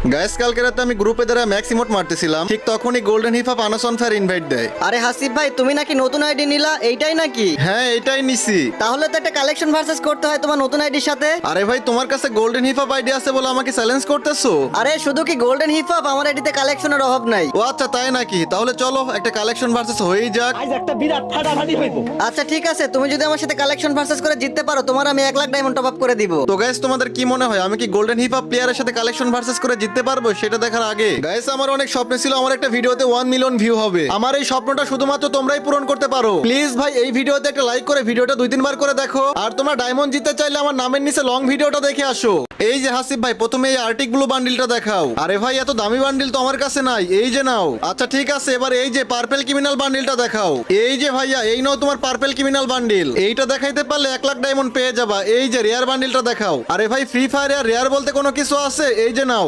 Guys কালকে রাতে আমি গ্রুপে দ্বারা ম্যাক্স ইমোট মারতেছিলাম, ঠিক তখনই গোল্ডেন হিপ আপ আনাসন ফায়ার ইনভাইট দেয়। আরে হাসিফ ভাই, তুমি নাকি নতুন আইডি নিলা, এইটাই নাকি? হ্যাঁ এটাই নিছি। তাহলে তো একটা কালেকশন ভার্সেস করতে হয় তোমার নতুন আইডির সাথে। আরে ভাই তোমার কাছে গোল্ডেন হিপ আপ আইডি আছে বলে আমাকে চ্যালেঞ্জ করতেছো? আরে শুধু কি গোল্ডেন হিপ হপ, আমার আইডিতে কালেকশনের অভাব নাই। ও আচ্ছা তাই নাকি? তাহলে চলো একটা কালেকশন ভার্সেস হয়েই যাক। আজ একটা বিরাট ফাটাফাটি হইব। আচ্ছা ঠিক আছে, তুমি যদি আমার সাথে কালেকশন ভার্সেস করে জিততে পারো, তোমার আমি 1 লাখ ডায়মন্ড টপ আপ করে দিব। তো গাইস তোমাদের কি মনে হয় আমি কি গোল্ডেন হিপ আপ প্লেয়ারের সাথে কালেকশন ভার্সেস করে জিততে পারবো? সেটা দেখার আগে গাইস আমার অনেক স্বপ্ন ছিল আমার একটা ভিডিওতে 1 মিলিয়ন ভিউ হবে। আমার এই স্বপ্নটা শুধুমাত্র তোমরাই পূরণ করতে পারো। প্লিজ ভাই এই ভিডিওতে একটা লাইক করে ভিডিওটা 2-3 বার করে দেখো। আর তোমরা ডায়মন্ড জিততে চাইলে আমার নামের নিচে লং ভিডিওটা দেখে আসো। এই যে হাসিফ ভাই প্রথমে এই আর্টিক ব্লু বান্ডিলটা দেখাও। আরে ভাই এত দামি বান্ডিল তো আমার কাছে নাই, এই যে নাও। আচ্ছা ঠিক আছে, এবার এই যে পার্পল ক্রিমিনাল বান্ডিলটা দেখাও। এই যে ভাইয়া এই নাও তোমার পার্পল ক্রিমিনাল বান্ডিল। এইটা দেখাইতে পারলে 1 লাখ ডায়মন্ড পেয়ে যাবা। এই যে রেয়ার বান্ডিলটা দেখাও। আরে ভাই ফ্রি ফায়ারে আর রেয়ার বলতে কোনো কিছু আছে? এই যে নাও।